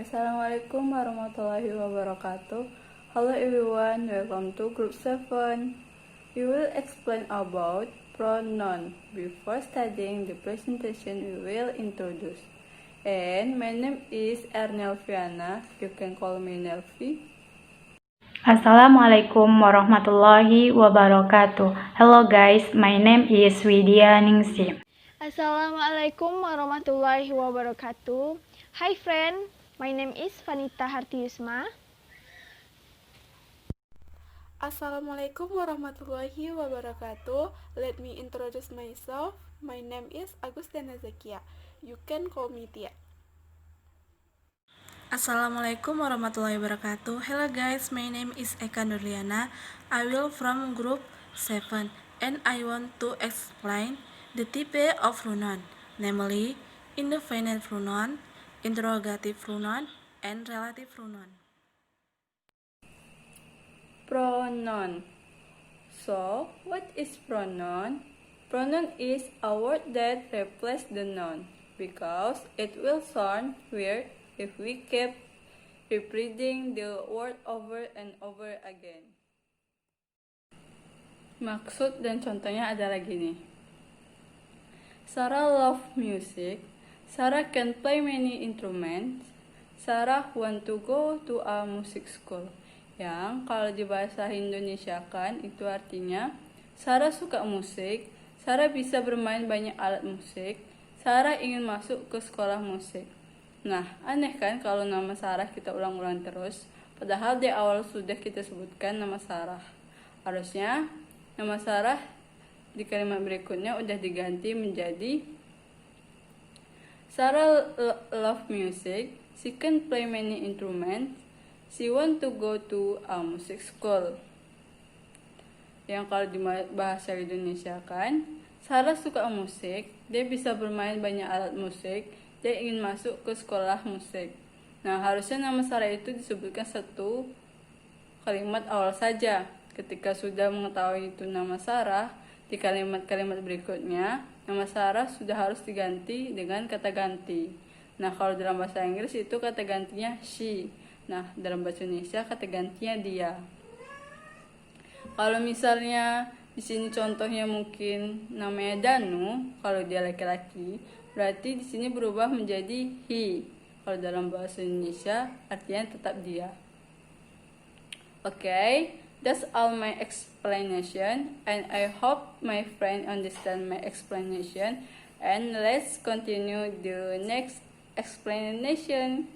Assalamualaikum warahmatullahi wabarakatuh. Hello everyone, welcome to Group 7. We will explain about pronoun. Before studying the presentation, we will introduce. And my name is Ernelviana. You can call me Nelvi. Assalamualaikum warahmatullahi wabarakatuh. Hello guys, my name is Widya Ningsi. Assalamualaikum warahmatullahi wabarakatuh. Hi friend, my name is Vanita Hartiusma. Assalamualaikum warahmatullahi wabarakatuh. Let me introduce myself. My name is Agustana Zakia. You can call me Tia. Assalamualaikum warahmatullahi wabarakatuh. Hello guys, my name is Eka Nurliana. I will from group 7 and I want to explain the type of pronoun, namely indefinite pronoun, interrogative pronoun, and relative pronoun. Pronoun. So, what is pronoun? Pronoun is a word that replaces the noun because it will sound weird if we keep repeating the word over and over again. Maksud dan contohnya adalah gini. Sarah love music. Sarah can play many instruments. Sarah want to go to a music school. Yang kalau di bahasa Indonesia kan itu artinya Sarah suka musik. Sarah bisa bermain banyak alat musik. Sarah ingin masuk ke sekolah musik. Nah, aneh kan kalau nama Sarah kita ulang-ulang terus, padahal di awal sudah kita sebutkan nama Sarah. Harusnya nama Sarah di kalimat berikutnya udah diganti menjadi Sarah love music, she can play many instruments, she want to go to a music school. Yang kalau di bahasa Indonesia kan, Sarah suka musik, dia bisa bermain banyak alat musik, dia ingin masuk ke sekolah musik. Nah, harusnya nama Sarah itu disebutkan satu kalimat awal saja. Ketika sudah mengetahui itu nama Sarah, di kalimat-kalimat berikutnya, nama Sarah sudah harus diganti dengan kata ganti. Nah, kalau dalam bahasa Inggris itu kata gantinya she. Nah, dalam bahasa Indonesia kata gantinya dia. Kalau misalnya di sini contohnya mungkin namanya Danu, kalau dia laki-laki, berarti di sini berubah menjadi he. Kalau dalam bahasa Indonesia artinya tetap dia. Okay, that's all my explanation, and I hope my friend understand my explanation. And let's continue the next explanation.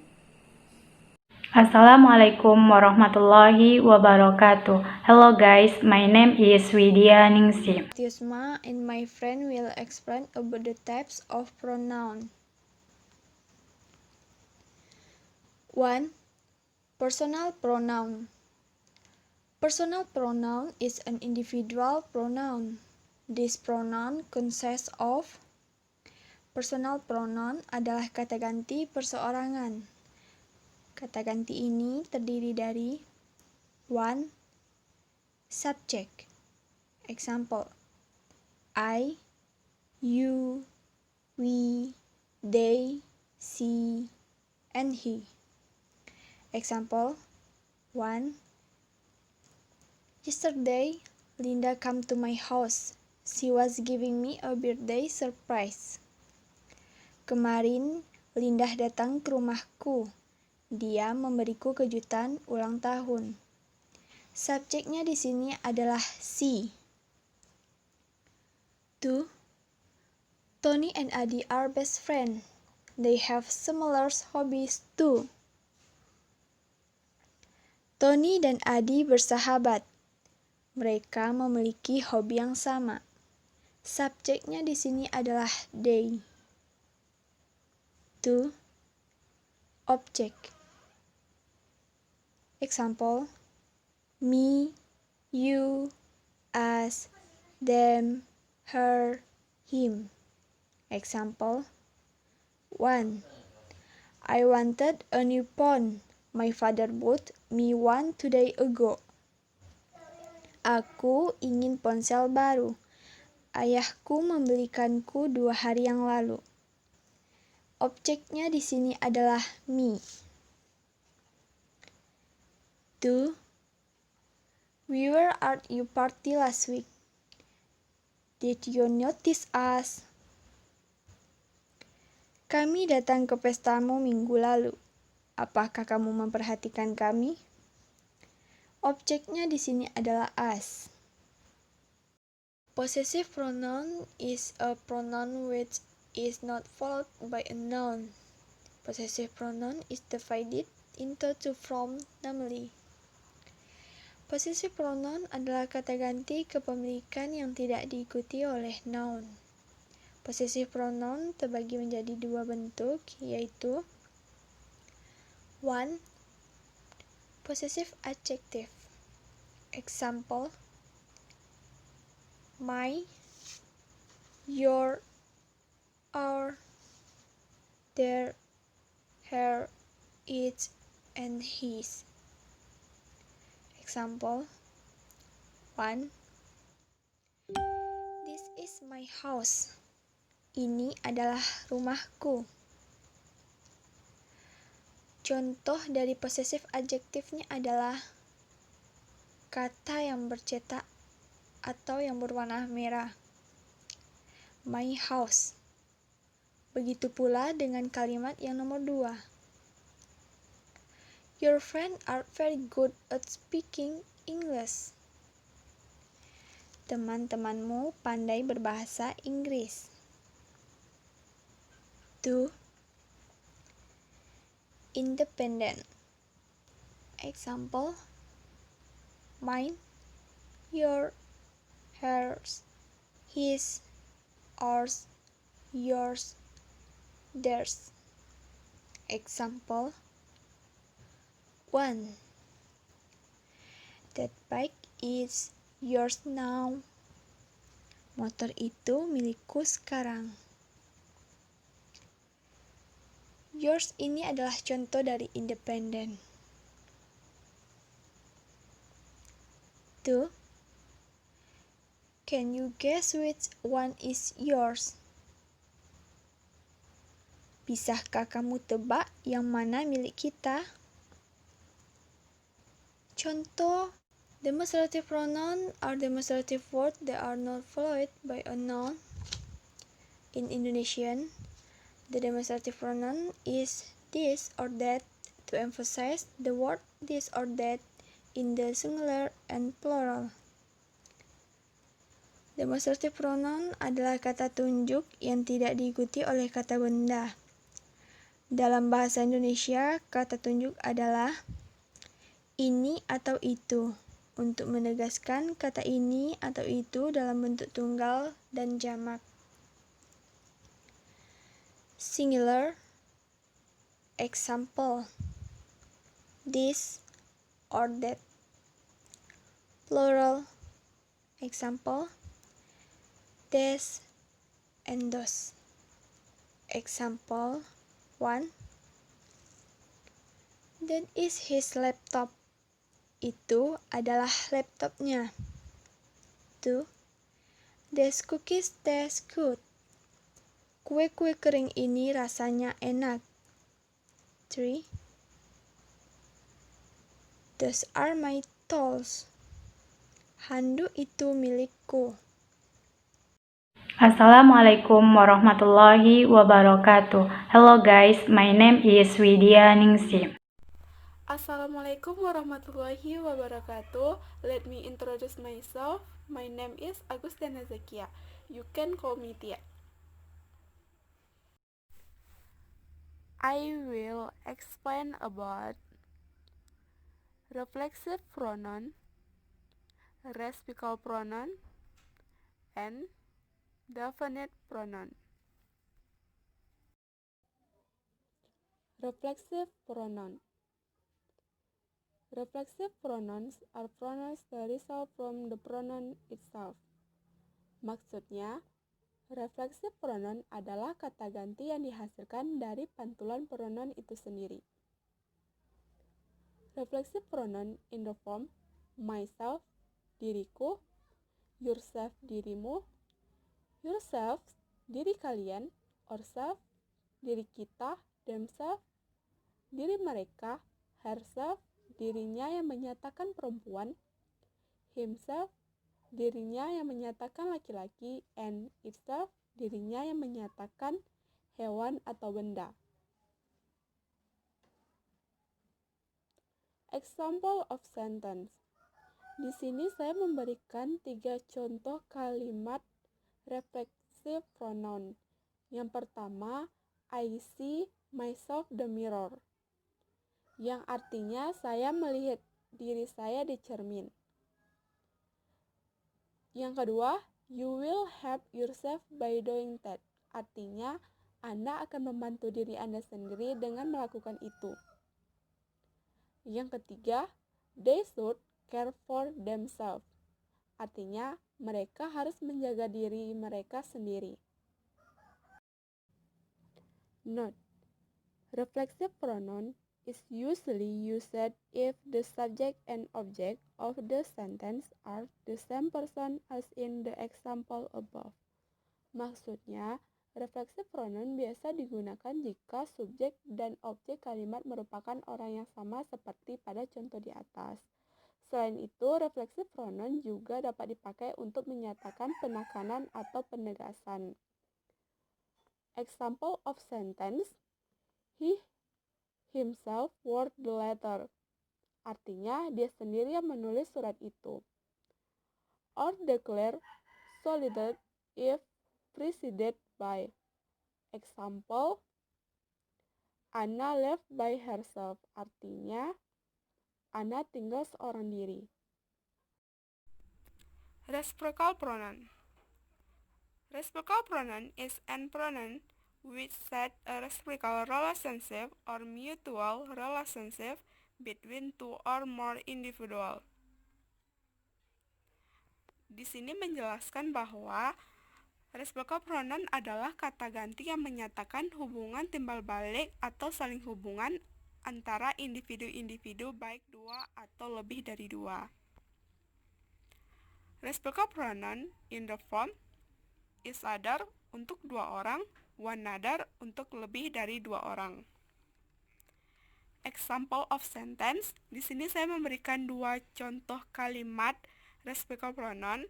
Assalamualaikum warahmatullahi wabarakatuh. Hello guys, my name is Widya Ningsi. Hartiusma and my friend will explain about the types of pronoun. 1. Personal pronoun. Personal pronoun is an individual pronoun. This pronoun consists of. Personal pronoun adalah kata ganti perseorangan. Kata ganti ini terdiri dari 1. Subject. Example: I, you, we, they, she, and he. Example 1. Yesterday, Linda came to my house. She was giving me a birthday surprise. Kemarin, Linda datang ke rumahku. Dia memberiku kejutan ulang tahun. Subjeknya di sini adalah she. 2. Tony and Adi are best friends. They have similar hobbies too. Tony dan Adi bersahabat. Mereka memiliki hobi yang sama. Subjeknya di sini adalah they. 2. Object. Example: me, you, us, them, her, him. Example 1. I wanted a new phone. My father bought me one 2 days ago. Aku ingin ponsel baru. Ayahku membelikanku 2 hari yang lalu. Objeknya di sini adalah me. 2. We were at your party last week. Did you notice us? Kami datang ke pestamu minggu lalu. Apakah kamu memperhatikan kami? Objeknya di sini adalah us. Possessive pronoun is a pronoun which is not followed by a noun. Possessive pronoun is divided into two forms, namely. Possessive pronoun adalah kata ganti kepemilikan yang tidak diikuti oleh noun. Possessive pronoun terbagi menjadi dua bentuk, yaitu 1. Possessive adjective. Example: my, your, our, their, her, its, and his. Example 1. This is my house. Ini adalah rumahku. Contoh dari possessive adjektifnya adalah kata yang bercetak atau yang berwarna merah. My house. Begitu pula dengan kalimat yang nomor 2. Your friends are very good at speaking English. Teman-temanmu pandai berbahasa Inggris. 2. Independent. Example: mine, your, hers, his, ours, yours, theirs. Example 1. That bike is yours now. Motor itu milikku sekarang. Yours ini adalah contoh dari independent. 2. Can you guess which one is yours? Bisakah kamu tebak yang mana milik kita? Contoh demonstrative pronoun are demonstrative words that are not followed by a noun. In Indonesian, the demonstrative pronoun is this or that to emphasize the word this or that in the singular and plural. Demonstrative pronoun adalah kata tunjuk yang tidak diikuti oleh kata benda. Dalam bahasa Indonesia, kata tunjuk adalah ini atau itu, untuk menegaskan kata ini atau itu dalam bentuk tunggal dan jamak. Singular. Example: this or that. Plural. Example: this and those. Example 1. That is his laptop. Itu adalah laptopnya. 2. These cookies taste good. Kue-kue kering ini rasanya enak. 3. Those are my tools. Handuk itu milikku. Assalamualaikum warahmatullahi wabarakatuh. Hello guys, my name is Widya Ningsi. Assalamualaikum warahmatullahi wabarakatuh. Let me introduce myself. My name is Agustina Zakia. You can call me Tia. I will explain about reflexive pronoun, reciprocal pronoun, and definite pronoun. Reflexive pronoun. Reflexive pronouns are pronouns that result from the pronoun itself. Maksudnya, reflexive pronoun adalah kata ganti yang dihasilkan dari pantulan pronoun itu sendiri. Reflexive pronoun in the form myself, diriku, yourself, dirimu, yourselves, diri kalian, ourselves, diri kita, themselves, diri mereka, herself, dirinya yang menyatakan perempuan, himself, dirinya yang menyatakan laki-laki, and itself, dirinya yang menyatakan hewan atau benda. Example of sentence. Di sini saya memberikan 3 contoh kalimat reflexive pronoun. Yang pertama, I see myself the mirror, yang artinya saya melihat diri saya di cermin. Yang kedua, you will help yourself by doing that, artinya Anda akan membantu diri Anda sendiri dengan melakukan itu. Yang ketiga, they should care for themselves, artinya mereka harus menjaga diri mereka sendiri. Note: reflexive pronoun is usually used if the subject and object of the sentence are the same person as in the example above. Maksudnya, reflexive pronoun biasa digunakan jika subjek dan objek kalimat merupakan orang yang sama seperti pada contoh di atas. Selain itu, reflexive pronoun juga dapat dipakai untuk menyatakan penekanan atau penegasan. Example of sentence: he himself wrote the letter, artinya dia sendiri yang menulis surat itu. Or declare solitude if preceded by. Example, Anna left by herself, artinya Anna tinggal seorang diri. Reciprocal pronoun. Reciprocal pronoun is an pronoun which set a reciprocal relationship or mutual relationship between two or more individuals. Di sini menjelaskan bahwa reciprocal pronoun adalah kata ganti yang menyatakan hubungan timbal balik atau saling hubungan antara individu-individu baik dua atau lebih dari dua. Reciprocal pronoun in the form is other untuk dua orang, one another untuk lebih dari dua orang. Example of sentence. Di sini saya memberikan 2 contoh kalimat reciprocal pronoun.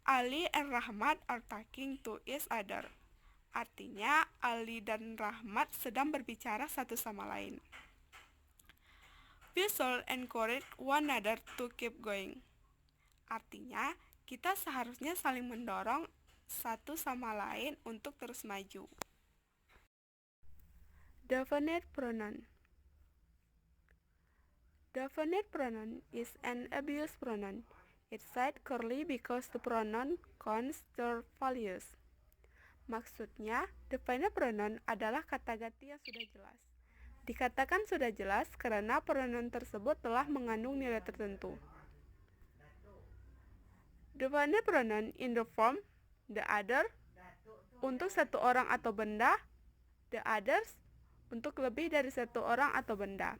Ali and Rahmat are talking to each other. Artinya Ali dan Rahmat sedang berbicara satu sama lain. We should encourage one another to keep going. Artinya kita seharusnya saling mendorong satu sama lain untuk terus maju. Definite pronoun. Definite pronoun is an abuse pronoun. It's said curly because the pronoun counts their values. Maksudnya, definite pronoun adalah kata ganti yang sudah jelas. Dikatakan sudah jelas karena pronoun tersebut telah mengandung nilai tertentu. Definite pronoun in the form the other untuk satu orang atau benda, the others untuk lebih dari satu orang atau benda.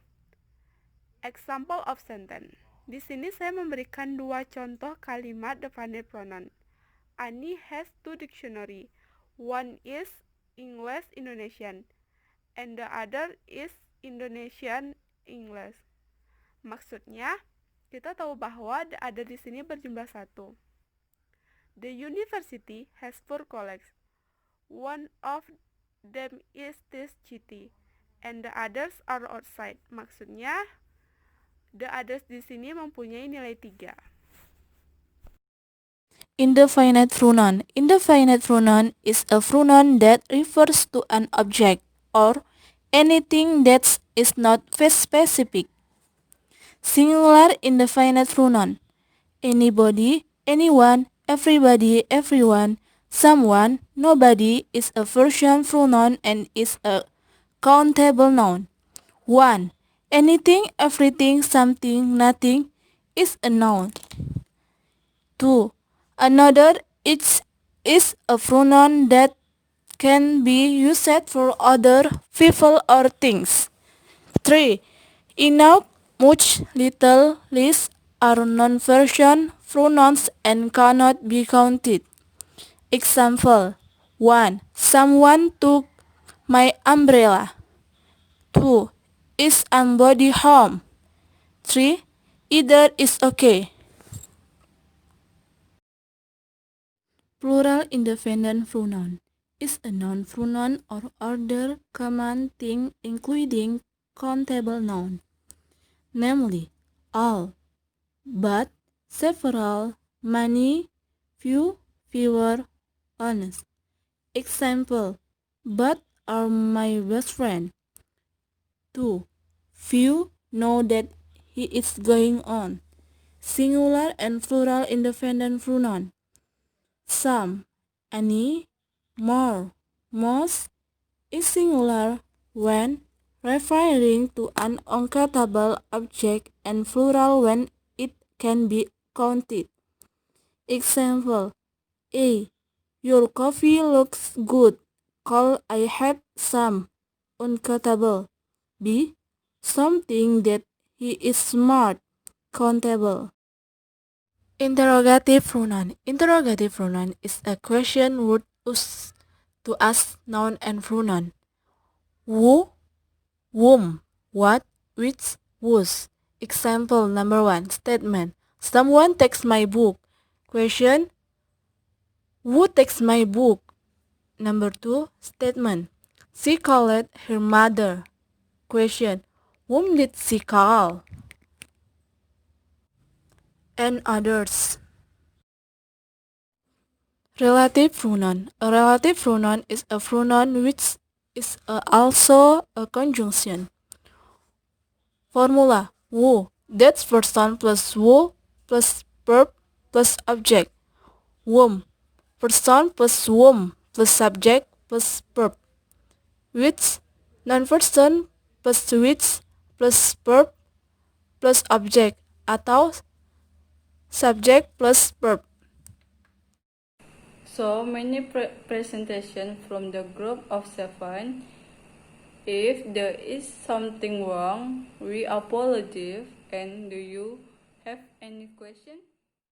Example of sentence. Di sini saya memberikan 2 contoh kalimat definite pronoun. Ani has 2 dictionary. One is English Indonesian and the other is Indonesian English. Maksudnya, kita tahu bahwa the other di sini berjumlah 1. The university has 4 colleagues. One of them is this city, and the others are outside. Maksudnya, the others di sini mempunyai nilai 3. Indefinite pronoun. Indefinite pronoun is a pronoun that refers to an object or anything that is not specific. Singular indefinite pronoun. Anybody, anyone, everybody, everyone, someone, nobody is a Persian pronoun and is a countable noun. 1. Anything, everything, something, nothing is a noun. 2. Another is a pronoun that can be used for other people or things. 3. Enough, much, little, least are non-Persian pronouns and cannot be counted. Example: 1. Someone took my umbrella. 2. Is somebody home? 3. Either is okay. Plural independent pronoun is a noun pronoun or other common thing including countable noun, namely all, but, several, many, few, fewer, honest. Example: but are my best friend. 2. Few know that he is going on. Singular and plural independent pronoun. Some, any, more, most is singular when referring to an uncountable object and plural when it can be counted. Example: A. Your coffee looks good. Call I have some uncountable. B. Something that he is smart. Countable. Interrogative pronoun. Interrogative pronoun is a question word used to ask noun and pronoun. Who, whom, what, which, whose. Example number 1. Statement: someone takes my book. Question: who takes my book? Number 2. Statement: she called her mother. Question: whom did she call? And others. Relative pronoun. A relative pronoun is a pronoun which is also a conjunction. Formula: who, that's person plus who plus verb plus object. Whom, person plus whom plus subject plus verb. Which, non-person plus which plus verb plus object atau subject plus verb. So many presentation from the group of 7. If there is something wrong, we apologize. And do you have any question?